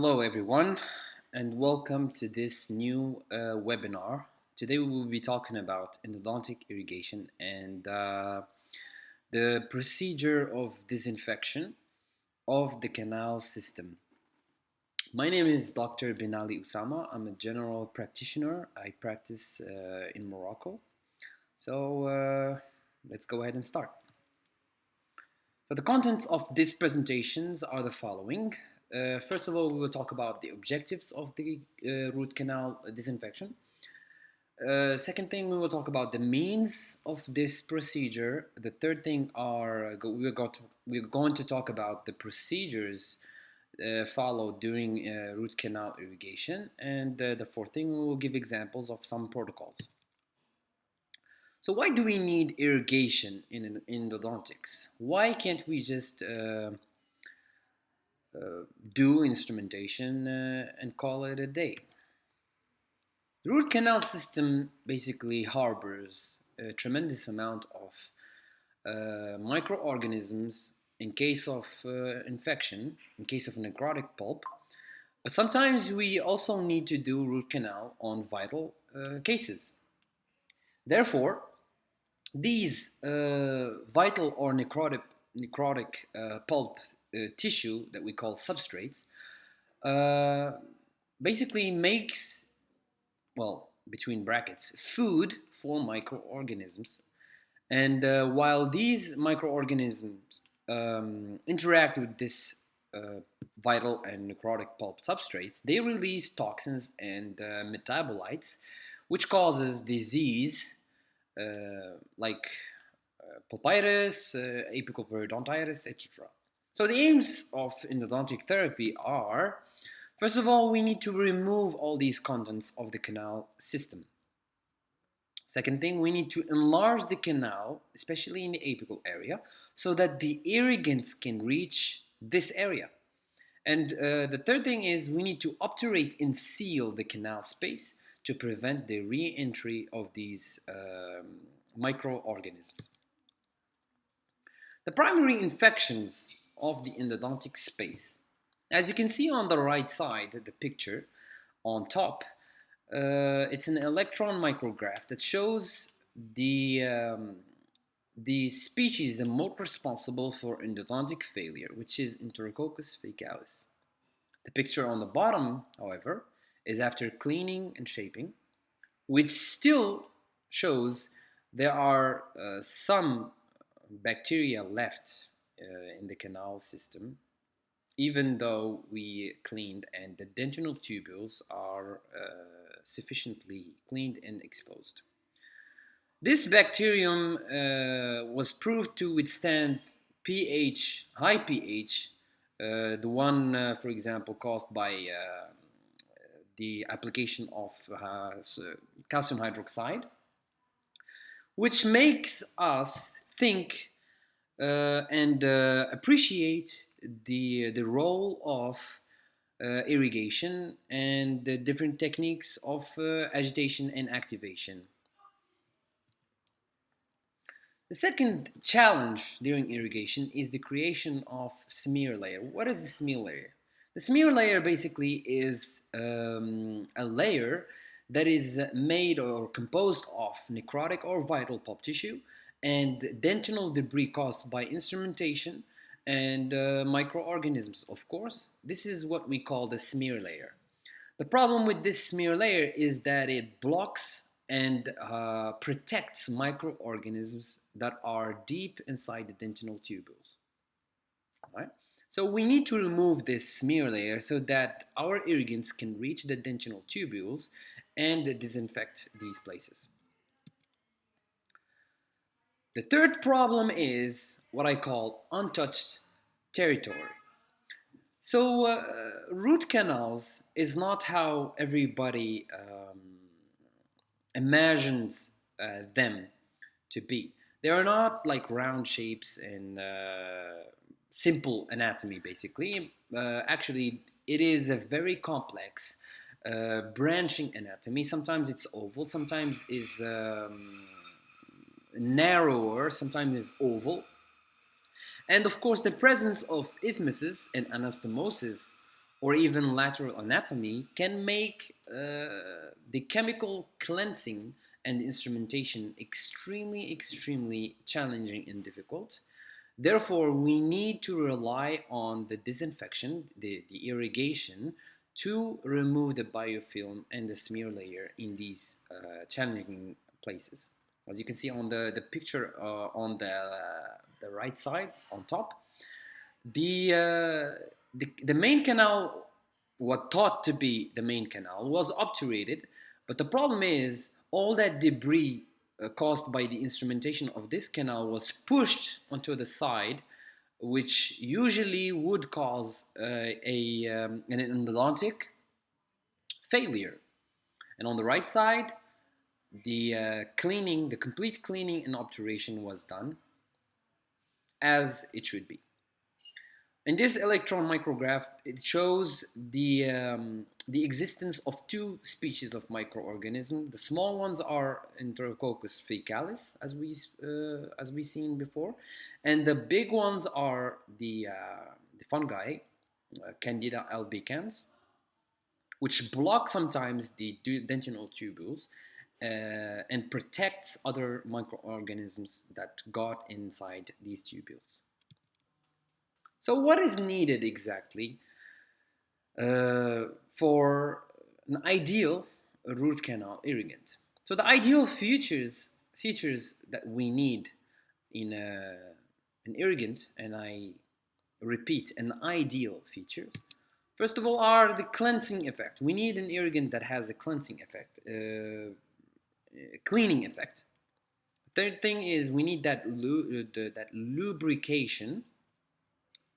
Hello, everyone, and welcome to this new webinar. Today, we will be talking about endodontic irrigation and the procedure of disinfection of the canal system. My name is Dr. Binali Usama. I'm a general practitioner. I practice in Morocco. Let's go ahead and start. So the contents of these presentations are the following. First of all, we will talk about the objectives of the root canal disinfection. Second thing, we will talk about the means of this procedure. The third thing we're going to talk about the procedures followed during root canal irrigation. And the fourth thing, we will give examples of some protocols. So why do we need irrigation in endodontics? Why can't we just do instrumentation and call it a day? The root canal system basically harbors a tremendous amount of microorganisms in case of infection, in case of necrotic pulp. But sometimes we also need to do root canal on vital cases. Therefore, these vital or necrotic pulp tissue that we call substrates basically makes, well, between brackets, food for microorganisms. And while these microorganisms interact with this vital and necrotic pulp substrates, they release toxins and metabolites, which causes disease like pulpitis, apical periodontitis, etc. So the aims of endodontic therapy are, first of all, we need to remove all these contents of the canal system. Second thing, we need to enlarge the canal, especially in the apical area, so that the irrigants can reach this area. And the third thing is we need to obturate and seal the canal space to prevent the re-entry of these microorganisms. The primary infections of the endodontic space. As you can see on the right side, the picture on top, it's an electron micrograph that shows the species the most responsible for endodontic failure, which is Enterococcus faecalis. The picture on the bottom, however, is after cleaning and shaping, which still shows there are some bacteria left in the canal system, even though we cleaned and the dentinal tubules are sufficiently cleaned and exposed. This bacterium was proved to withstand high pH, the one, for example, caused by the application of calcium hydroxide, which makes us think and appreciate the role of irrigation and the different techniques of agitation and activation. The second challenge during irrigation is the creation of smear layer. What is the smear layer? The smear layer basically is a layer that is made or composed of necrotic or vital pulp tissue and dentinal debris caused by instrumentation and microorganisms, of course. This is what we call the smear layer. The problem with this smear layer is that it blocks and protects microorganisms that are deep inside the dentinal tubules. Right? So we need to remove this smear layer so that our irrigants can reach the dentinal tubules and disinfect these places. The third problem is what I call untouched territory. So root canals is not how everybody imagines them to be. They are not like round shapes and simple anatomy, basically. Actually, it is a very complex branching anatomy. Sometimes it's oval, sometimes is narrower, sometimes is oval. And of course, the presence of isthmuses and anastomosis or even lateral anatomy can make the chemical cleansing and instrumentation extremely challenging and difficult. Therefore, we need to rely on the disinfection, the irrigation, to remove the biofilm and the smear layer in these challenging places. As you can see on the picture on the right side on top, the main canal, what thought to be the main canal, was obturated, but the problem is all that debris caused by the instrumentation of this canal was pushed onto the side, which usually would cause an endodontic failure. And on the right side, the complete cleaning and obturation was done as it should be. In this electron micrograph, it shows the existence of two species of microorganisms. The small ones are Enterococcus faecalis, as we seen before, and the big ones are the fungi, Candida albicans, which block sometimes the dentinal tubules and protects other microorganisms that got inside these tubules. So what is needed exactly for an ideal root canal irrigant? So the ideal features that we need in an irrigant, and I repeat, an ideal features. First of all, are the cleansing effect. We need an irrigant that has a cleansing effect, cleaning effect. Third thing is we need that lubrication.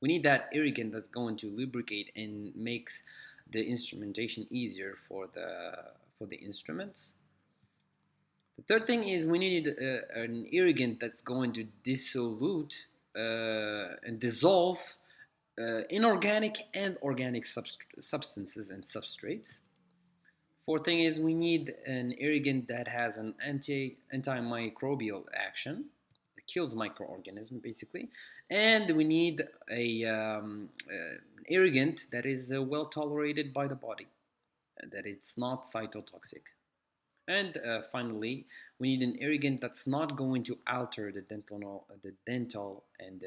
We need that irrigant that's going to lubricate and makes the instrumentation easier for the instruments. The third thing is we need an irrigant that's going to dissolute and dissolve inorganic and organic substances and substrates. Fourth thing is we need an irrigant that has an antimicrobial action. It kills microorganisms basically. And we need an irrigant that is well tolerated by the body, that it's not cytotoxic. And finally, we need an irrigant that's not going to alter the dental and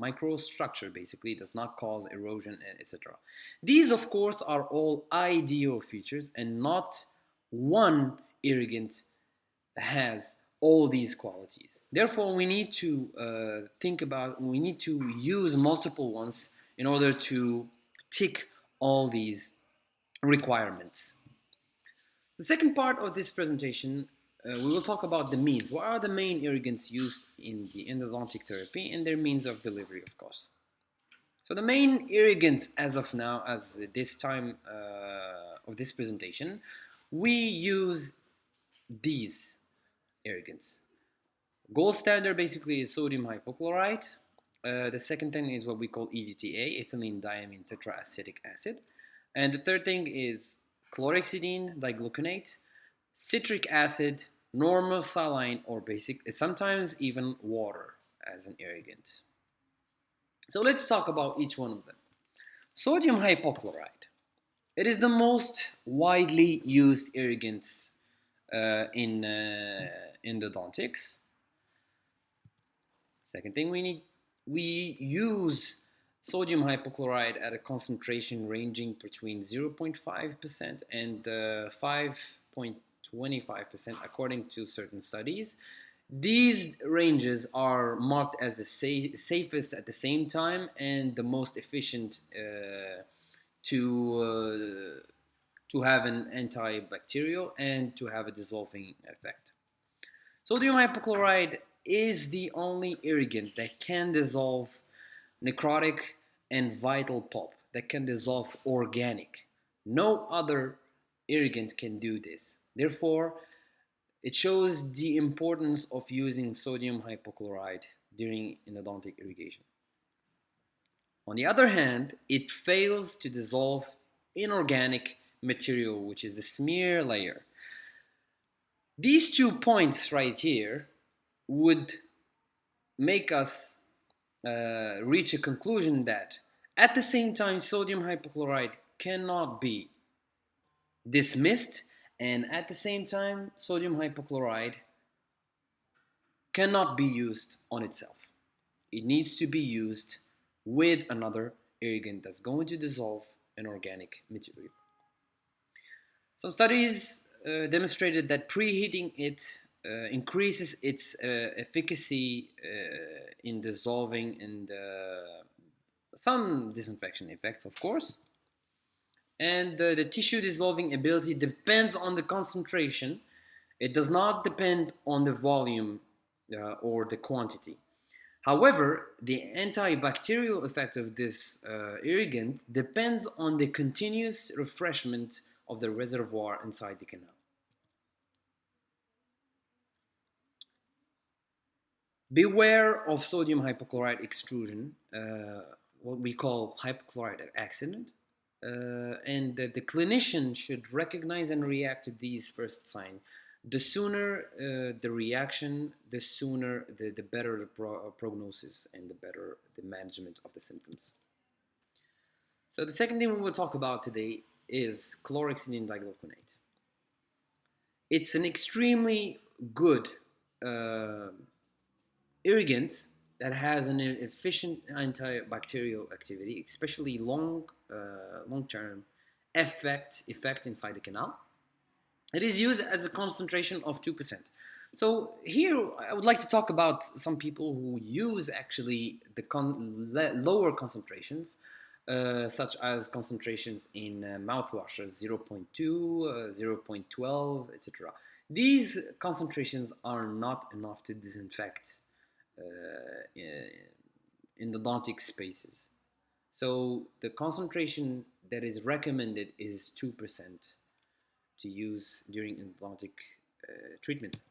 microstructure, basically, does not cause erosion, etc. These, of course, are all ideal features, and not one irrigant has all these qualities. Therefore, we need to we need to use multiple ones in order to tick all these requirements. The second part of this presentation, we will talk about the means. What are the main irrigants used in the endodontic therapy and their means of delivery, of course. So the main irrigants as of now, as this time of this presentation, we use these irrigants. Gold standard basically is sodium hypochlorite. The second thing is what we call EDTA, ethylene diamine tetraacetic acid. And the third thing is chlorhexidine digluconate, citric acid, normal saline or basic, sometimes even water as an irrigant. So let's talk about each one of them. Sodium hypochlorite. It is the most widely used irrigants in endodontics. Second thing we use sodium hypochlorite at a concentration ranging between 0.5% and 5.25% according to certain studies. These ranges are marked as the safest at the same time and the most efficient to have an antibacterial and to have a dissolving effect. Sodium hypochlorite is the only irrigant that can dissolve necrotic and vital pulp, that can dissolve organic. No other irrigant can do this. Therefore, it shows the importance of using sodium hypochlorite during endodontic irrigation. On the other hand, it fails to dissolve inorganic material, which is the smear layer. These 2 points right here would make us reach a conclusion that At the same time, sodium hypochlorite cannot be dismissed, and at the same time, sodium hypochlorite cannot be used on itself. It needs to be used with another irrigant that's going to dissolve an organic material. Some studies demonstrated that preheating it increases its efficacy in dissolving and some disinfection effects, of course. And the tissue dissolving ability depends on the concentration. It does not depend on the volume or the quantity. However, the antibacterial effect of this irrigant depends on the continuous refreshment of the reservoir inside the canal. Beware of sodium hypochlorite extrusion, what we call hypochlorite accident, and the clinician should recognize and react to these first signs. The sooner the reaction, the sooner the better the prognosis and the better the management of the symptoms. So the second thing we will talk about today is chlorhexidine digluconate. It's an extremely good uh, irrigant that has an efficient antibacterial activity, especially long-term effect inside the canal. It is used as a concentration of 2%. So here I would like to talk about some people who use actually the lower concentrations, such as concentrations in mouthwashes 0.2, 0.12, etc. These concentrations are not enough to disinfect uh, endodontic spaces. So the concentration that is recommended is 2% to use during endodontic treatment.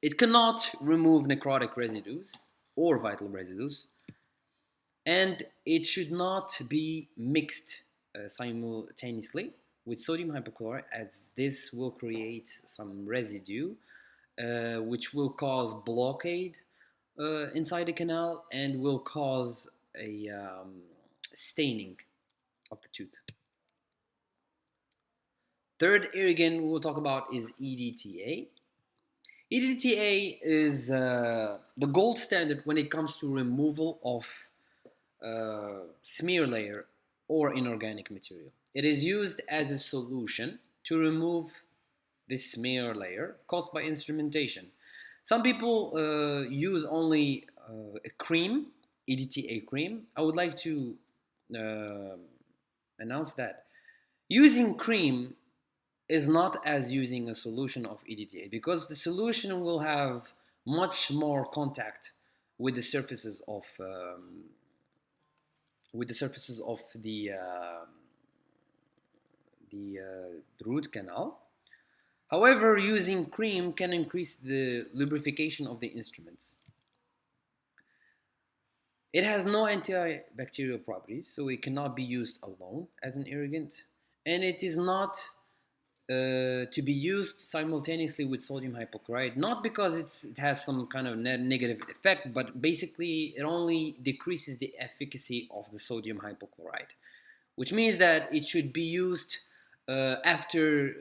It cannot remove necrotic residues or vital residues, and it should not be mixed simultaneously with sodium hypochlorite, as this will create some residue which will cause blockade inside the canal and will cause a staining of the tooth. Third irrigant we'll talk about is EDTA. EDTA is the gold standard when it comes to removal of smear layer or inorganic material. It is used as a solution to remove this smear layer caused by instrumentation. Some people use only a cream, EDTA cream. I would like to uh, announce that using cream is not as using a solution of EDTA, because the solution will have much more contact with the surfaces of the root canal. However, using cream can increase the lubrication of the instruments. It has no antibacterial properties, so it cannot be used alone as an irrigant, and it is not to be used simultaneously with sodium hypochlorite, not because it has some kind of negative effect, but basically it only decreases the efficacy of the sodium hypochlorite, which means that it should be used after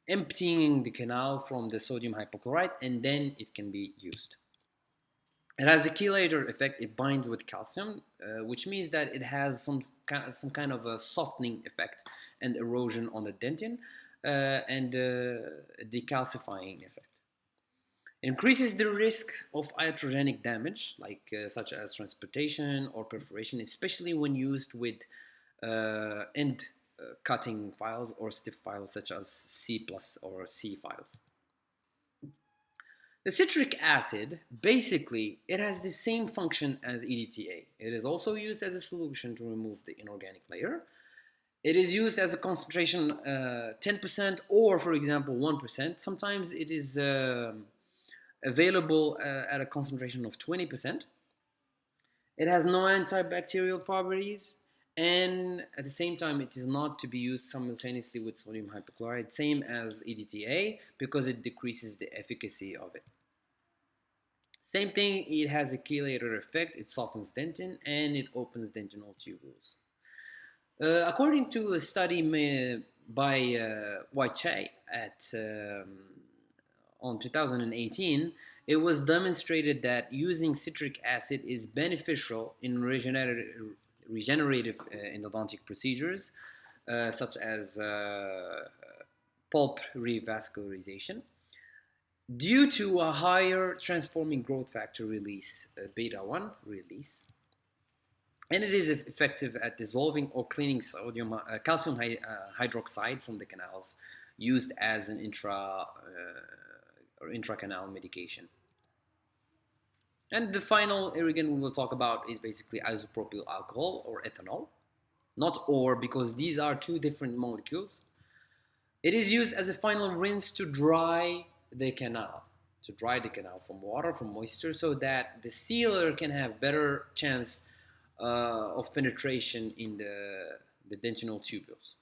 emptying the canal from the sodium hypochlorite, and then it can be used. It has a chelator effect. It binds with calcium, which means that it has some kind of a softening effect and erosion on the dentin and a decalcifying effect. It increases the risk of iatrogenic damage, like such as transportation or perforation, especially when used with end cutting files or stiff files such as C plus or C files. The citric acid, basically, it has the same function as EDTA. It is also used as a solution to remove the inorganic layer. It is used as a concentration 10% or, for example, 1%. Sometimes it is available at a concentration of 20%. It has no antibacterial properties, and at the same time it is not to be used simultaneously with sodium hypochlorite, same as EDTA, because it decreases the efficacy of it. Same thing, it has a chelator effect, it softens dentin and it opens dentinal tubules. According to a study by White at on 2018, it was demonstrated that using citric acid is beneficial in regenerative endodontic procedures, such as pulp revascularization, due to a higher transforming growth factor release, beta 1 release, and it is effective at dissolving or cleaning calcium hydroxide from the canals used as an or intracanal medication. And the final irrigant we will talk about is basically isopropyl alcohol or ethanol, not or, because these are two different molecules. It is used as a final rinse to dry the canal, from water, from moisture, so that the sealer can have better chance of penetration in the dentinal tubules.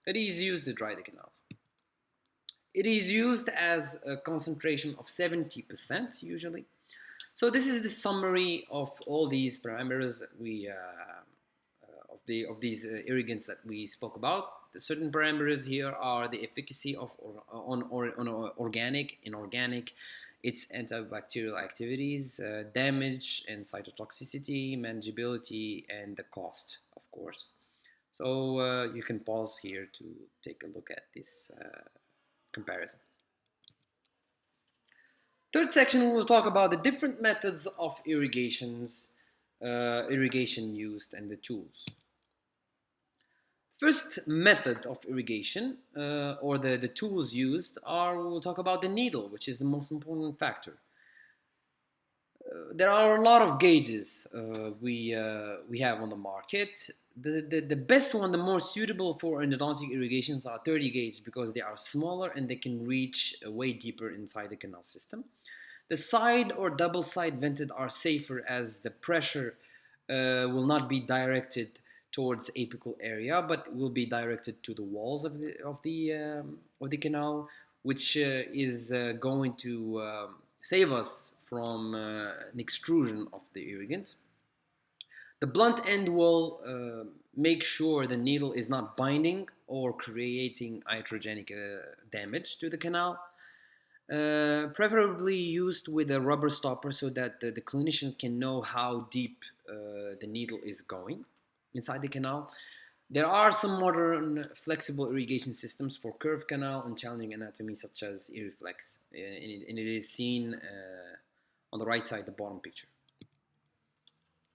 It is used to dry the canals. It is used as a concentration of 70% usually. So this is the summary of all these parameters that we of these irrigants that we spoke about. The certain parameters here are the efficacy of on organic, inorganic, its antibacterial activities, damage and cytotoxicity, manageability, and the cost, of course. So you can pause here to take a look at this comparison. Third section, we will talk about the different methods of irrigation used and the tools. First method of irrigation, or the tools used, we'll talk about the needle, which is the most important factor. There are a lot of gauges we have on the market. The best one, the more suitable for endodontic irrigations, are 30 gauge because they are smaller and they can reach way deeper inside the canal system. The side or double side vented are safer as the pressure will not be directed towards apical area, but will be directed to the walls of the canal, which is going to save us from an extrusion of the irrigant. The blunt end will make sure the needle is not binding or creating iatrogenic damage to the canal. Preferably used with a rubber stopper so that the clinician can know how deep the needle is going inside the canal. There are some modern flexible irrigation systems for curved canal and challenging anatomy, such as Irriflex, and it is seen on the right side, the bottom picture.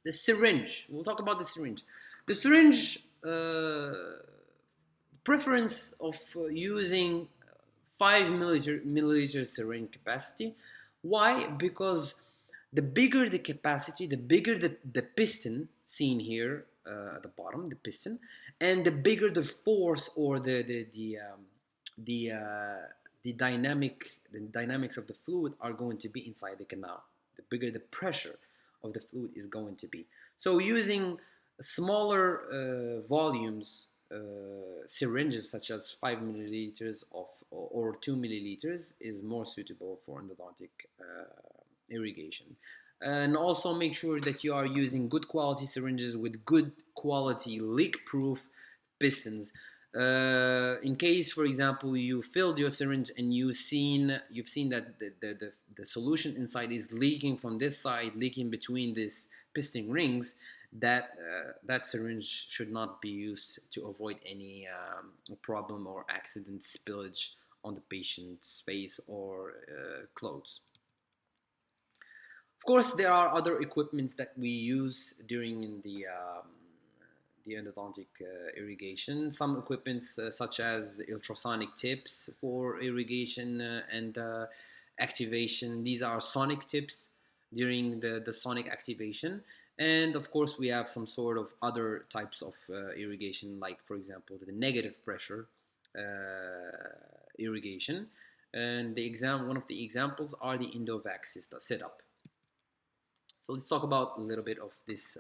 The syringe. We'll talk about the syringe. The syringe preference of using 5 milliliter syringe capacity. Why? Because the bigger the capacity, the bigger the piston seen here at the bottom, the piston, and the bigger the force or the dynamics of the fluid are going to be inside the canal. The bigger the pressure of the fluid is going to be. So using smaller volumes, syringes such as 5 milliliters or 2 milliliters is more suitable for endodontic irrigation. And also make sure that you are using good quality syringes with good quality leak-proof pistons. In case, for example, you filled your syringe and you've seen that the solution inside is leaking from this side, leaking between these piston rings, that syringe should not be used to avoid any problem or accident spillage on the patient's face or clothes. Of course, there are other equipments that we use during the endodontic irrigation. Some equipments such as ultrasonic tips for irrigation and activation. These are sonic tips during the sonic activation. And of course, we have some sort of other types of irrigation, like, for example, the negative pressure irrigation. And one of the examples are the Endovac setup. So let's talk about a little bit of this,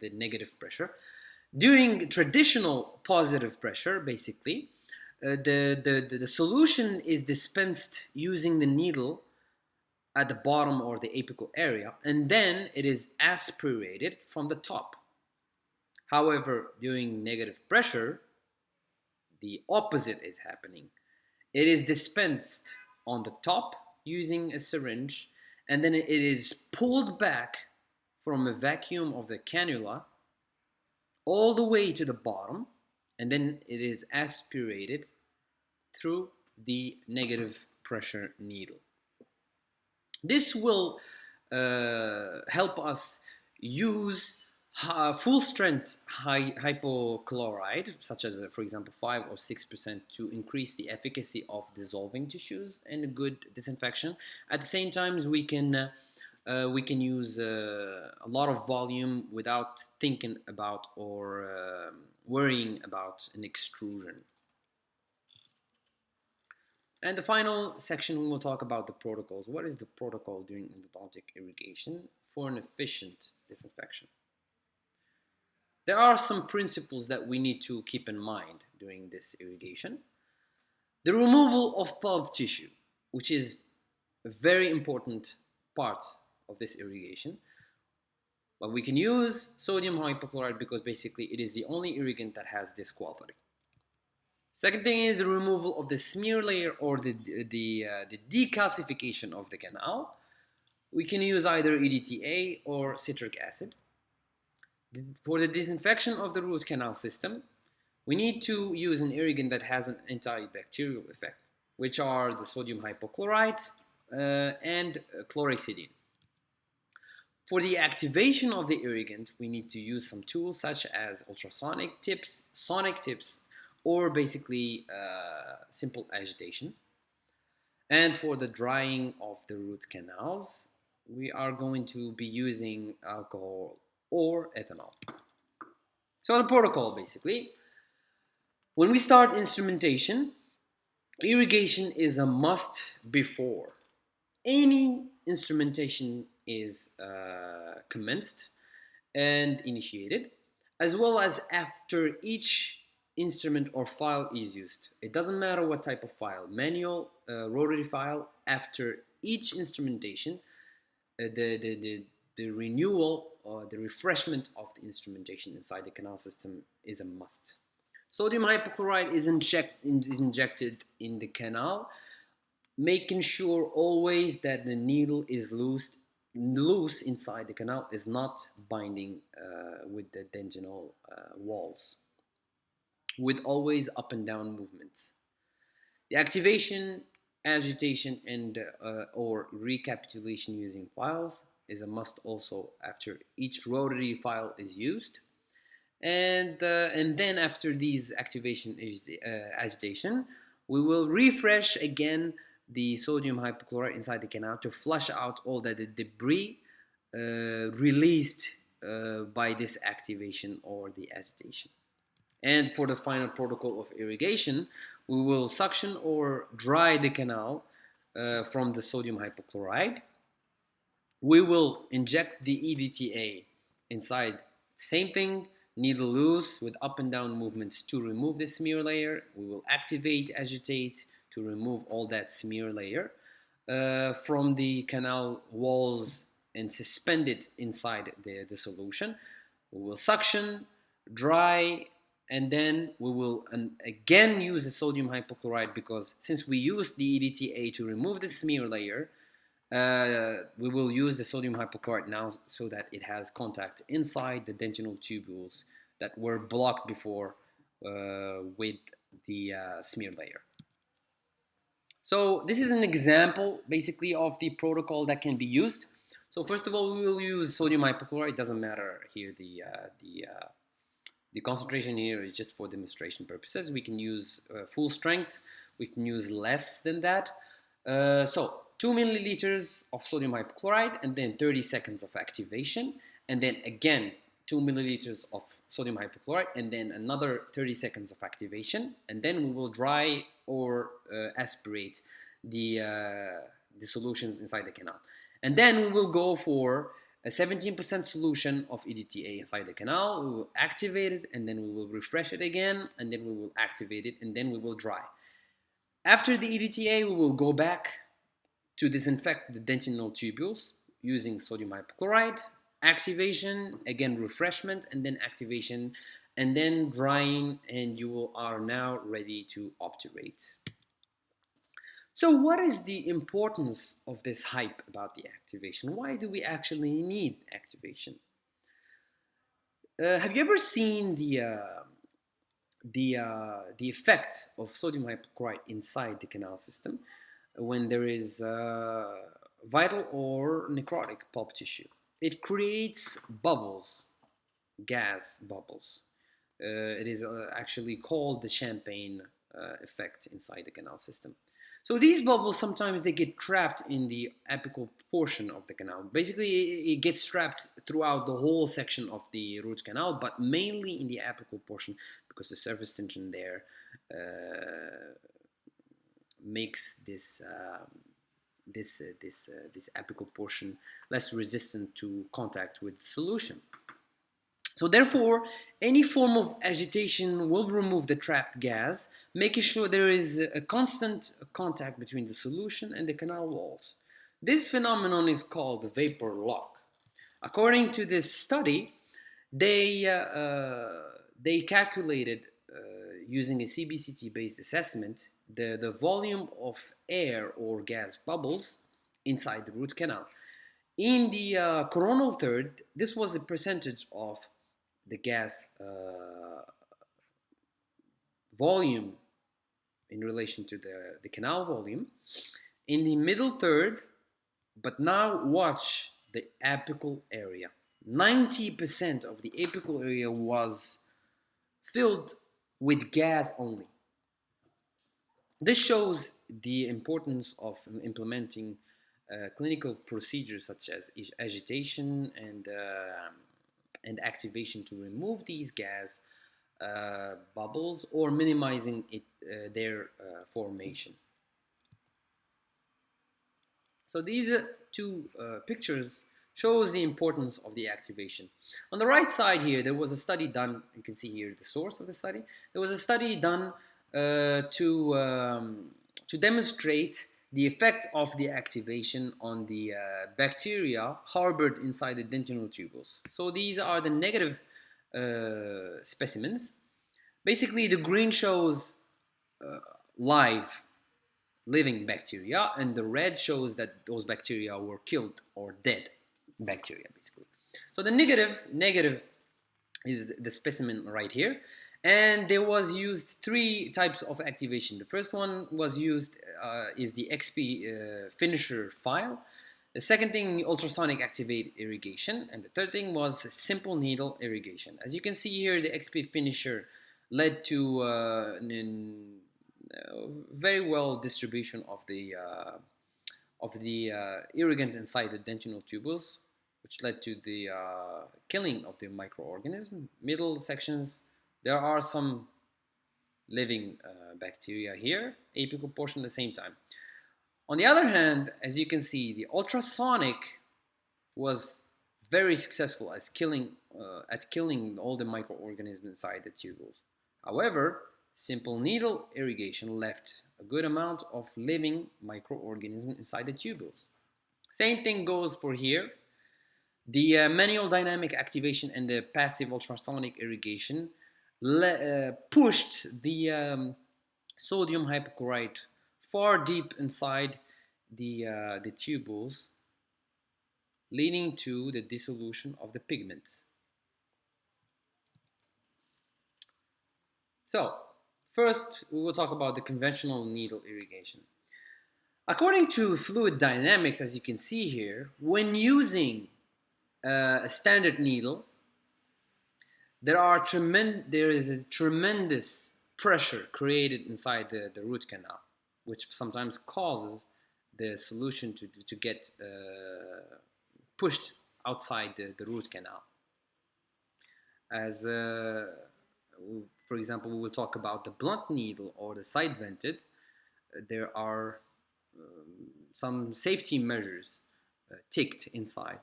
the negative pressure. During traditional positive pressure, basically, the solution is dispensed using the needle at the bottom or the apical area, and then it is aspirated from the top. However, during negative pressure, the opposite is happening. It is dispensed on the top using a syringe, and then it is pulled back from a vacuum of the cannula all the way to the bottom, and then it is aspirated through the negative pressure needle. This will help us use full strength hypochlorite, such as, for example, 5 or 6%, to increase the efficacy of dissolving tissues and a good disinfection. At the same time, we can use a lot of volume without thinking about or worrying about an extrusion. And the final section, we will talk about the protocols. What is the protocol during endodontic irrigation for an efficient disinfection? There are some principles that we need to keep in mind during this irrigation. The removal of pulp tissue, which is a very important part of this irrigation. But we can use sodium hypochlorite because basically it is the only irrigant that has this quality. Second thing is the removal of the smear layer or the decalcification of the canal. We can use either EDTA or citric acid. For the disinfection of the root canal system, we need to use an irrigant that has an antibacterial effect, which are the sodium hypochlorite and chlorhexidine. For the activation of the irrigant, we need to use some tools such as ultrasonic tips, sonic tips, or basically simple agitation. And for the drying of the root canals, we are going to be using alcohol or ethanol. So the protocol basically, when we start instrumentation, irrigation is a must before any instrumentation is commenced and initiated, as well as after each instrument or file is used. It doesn't matter what type of file, manual, rotary file. After each instrumentation, the renewal or the refreshment of the instrumentation inside the canal system is a must. Sodium hypochlorite is injected in the canal, making sure always that the needle is loose inside the canal, is not binding with the dentinal walls, with always up and down movements. The activation, agitation, and or recapitulation using files is a must also after each rotary file is used. And then after these activation agitation, we will refresh again the sodium hypochlorite inside the canal to flush out all the debris released by this activation or the agitation. And for the final protocol of irrigation, we will suction or dry the canal from the sodium hypochlorite. We will inject the EDTA inside. Same thing, needle loose with up and down movements to remove the smear layer. We will activate, agitate to remove all that smear layer from the canal walls and suspend it inside the solution. We will suction, dry, and then we will again use the sodium hypochlorite, because since we used the EDTA to remove the smear layer, we will use the sodium hypochlorite now so that it has contact inside the dentinal tubules that were blocked before with the smear layer. So this is an example basically of the protocol that can be used. So first of all, we will use sodium hypochlorite. It doesn't matter here the concentration here is just for demonstration purposes. We can use full strength. We can use less than that. So 2 milliliters of sodium hypochlorite, and then 30 seconds of activation, and then again 2 milliliters of sodium hypochlorite, and then another 30 seconds of activation, and then we will dry or aspirate the solutions inside the canal. And then we will go for a 17% solution of EDTA inside the canal. We will activate it, and then we will refresh it again, and then we will activate it, and then we will dry. After the EDTA, we will go back to disinfect the dentinal tubules using sodium hypochlorite, activation, again refreshment, and then activation, and then drying, and you are now ready to obturate. So what is the importance of this hype about the activation? Why do we actually need activation? Have you ever seen the effect of sodium hypochlorite inside the canal system when there is vital or necrotic pulp tissue? It creates bubbles, gas bubbles. It is actually called the champagne effect inside the canal system. So these bubbles sometimes they get trapped in the apical portion of the canal. Basically, it gets trapped throughout the whole section of the root canal, but mainly in the apical portion because the surface tension there makes this apical portion less resistant to contact with the solution. So therefore, any form of agitation will remove the trapped gas, making sure there is a constant contact between the solution and the canal walls. This phenomenon is called vapor lock. According to this study, they calculated using a CBCT-based assessment the volume of air or gas bubbles inside the root canal. In the coronal third, this was a percentage of the gas volume in relation to the canal volume. In the middle third, but now watch the apical area. 90% of the apical area was filled with gas only. This shows the importance of implementing clinical procedures such as agitation and activation to remove these gas bubbles or minimizing their formation. So these two pictures shows the importance of the activation. On the right side here, there was a study done. You can see here the source of the study. There was a study done to demonstrate the effect of the activation on the bacteria harbored inside the dentinal tubules. So these are the negative specimens. Basically, the green shows live, living bacteria, and the red shows that those bacteria were killed or dead bacteria, basically. So the negative is the specimen right here. And there was used three types of activation. The first one was used is the XP finisher file. The second thing, ultrasonic activate irrigation. And the third thing was simple needle irrigation. As you can see here, the XP finisher led to very well distribution of the irrigants inside the dentinal tubules, which led to the killing of the microorganism. Middle sections, there are some living bacteria here, apical portion at the same time. On the other hand, as you can see, the ultrasonic was very successful at killing all the microorganisms inside the tubules. However, simple needle irrigation left a good amount of living microorganisms inside the tubules. Same thing goes for here. The manual dynamic activation and the passive ultrasonic irrigation pushed the sodium hypochlorite far deep inside the tubules, leading to the dissolution of the pigments. So, first we will talk about the conventional needle irrigation. According to fluid dynamics, as you can see here, when using a standard needle, there is a tremendous pressure created inside the root canal, which sometimes causes the solution to get pushed outside the root canal. As for example, we will talk about the blunt needle or the side vented. There are some safety measures ticked inside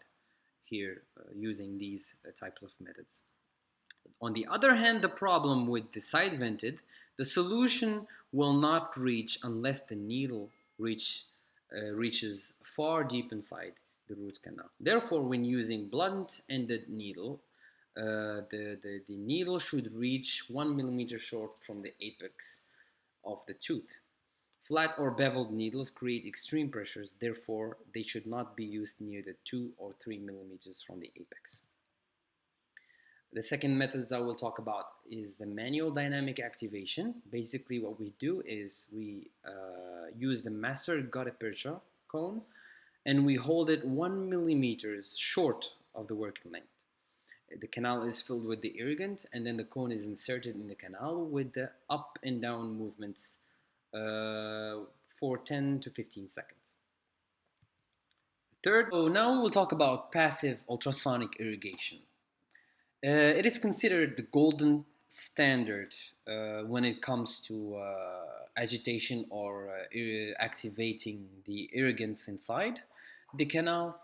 here using these types of methods. On the other hand, the problem with the side vented, the solution will not reach unless the needle reach reaches far deep inside the root canal. Therefore, when using blunt-ended needle, the needle should reach 1 millimeter short from the apex of the tooth. Flat or beveled needles create extreme pressures, therefore they should not be used near the 2 or 3 millimeters from the apex. The second methods I will talk about is the manual dynamic activation. Basically what we do is we use the master gutta percha cone and we hold it 1 millimeters short of the working length. The canal is filled with the irrigant and then the cone is inserted in the canal with the up and down movements for 10 to 15 seconds. Third, so now we'll talk about passive ultrasonic irrigation. It is considered the golden standard when it comes to agitation or activating the irrigants inside the canal.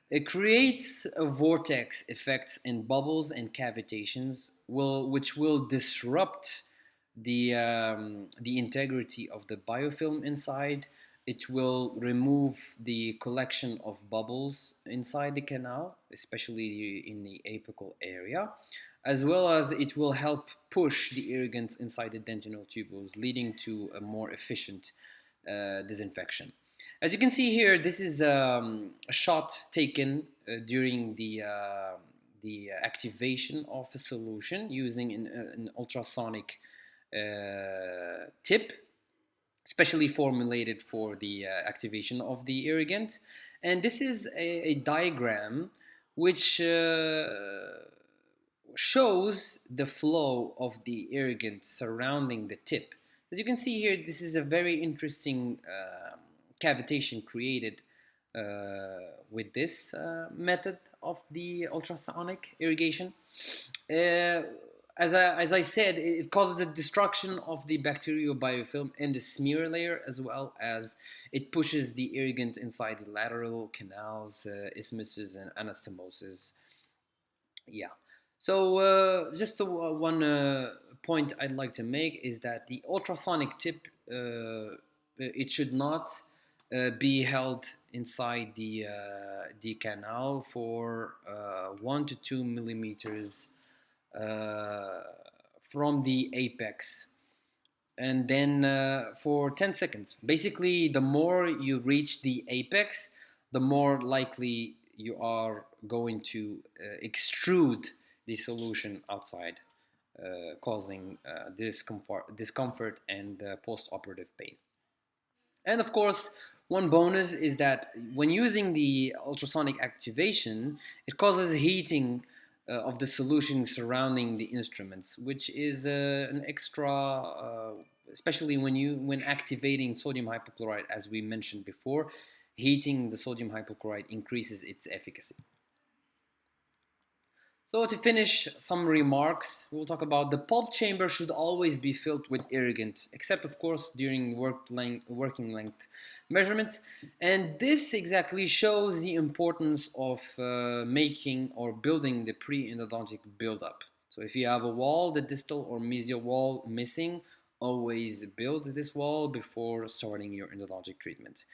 It creates a vortex effects and bubbles and cavitations which will disrupt the integrity of the biofilm inside. It will remove the collection of bubbles inside the canal, especially in the apical area, as well as it will help push the irrigants inside the dentinal tubules, leading to a more efficient disinfection. As you can see here, this is a shot taken during the activation of a solution using an ultrasonic tip, specially formulated for the activation of the irrigant. And this is a diagram which shows the flow of the irrigant surrounding the tip. As you can see here, this is a very interesting cavitation created with this method of the ultrasonic irrigation. As I said, it causes the destruction of the bacterial biofilm and the smear layer, as well as it pushes the irrigant inside the lateral canals, isthmuses, and anastomoses. Yeah. So just one point I'd like to make is that the ultrasonic tip, it should not be held inside the canal for 1 to 2 millimeters from the apex, and then for 10 seconds. Basically, the more you reach the apex, the more likely you are going to extrude the solution outside, causing discomfort and post-operative pain. And of course, one bonus is that when using the ultrasonic activation, it causes heating of the solution surrounding the instruments, which is an extra, especially when activating sodium hypochlorite, as we mentioned before. Heating the sodium hypochlorite increases its efficacy. So to finish some remarks, we'll talk about the pulp chamber should always be filled with irrigant, except of course during working length measurements. And this exactly shows the importance of making or building the pre-endodontic buildup. So if you have a wall, the distal or mesial wall missing, always build this wall before starting your endodontic treatment.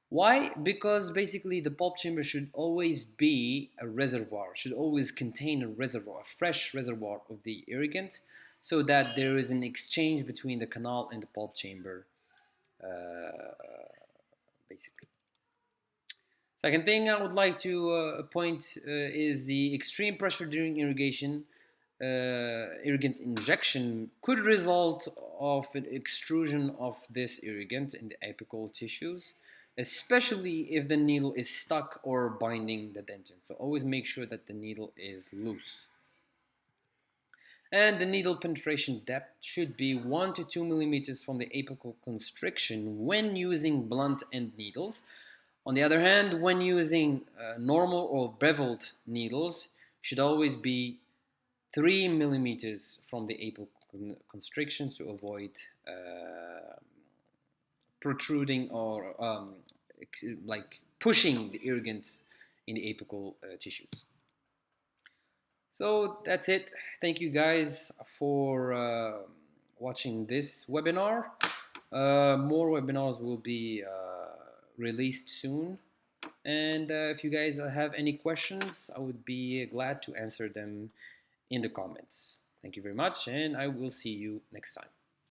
Why? Because basically the pulp chamber should always be a reservoir, should always contain a reservoir, a fresh reservoir of the irrigant, so that there is an exchange between the canal and the pulp chamber, basically. Second thing I would like to point is the extreme pressure during irrigation. Irrigant injection could result of an extrusion of this irrigant in the apical tissues, especially if the needle is stuck or binding the dentin. So always make sure that the needle is loose. And the needle penetration depth should be 1 to 2 millimeters from the apical constriction when using blunt end needles. On the other hand, when using normal or beveled needles, should always be 3 millimeters from the apical constrictions to avoid protruding or like pushing the irrigant in the apical tissues. So that's it. Thank you guys for watching this webinar. More webinars will be released soon. And if you guys have any questions, I would be glad to answer them in the comments. Thank you very much, and I will see you next time.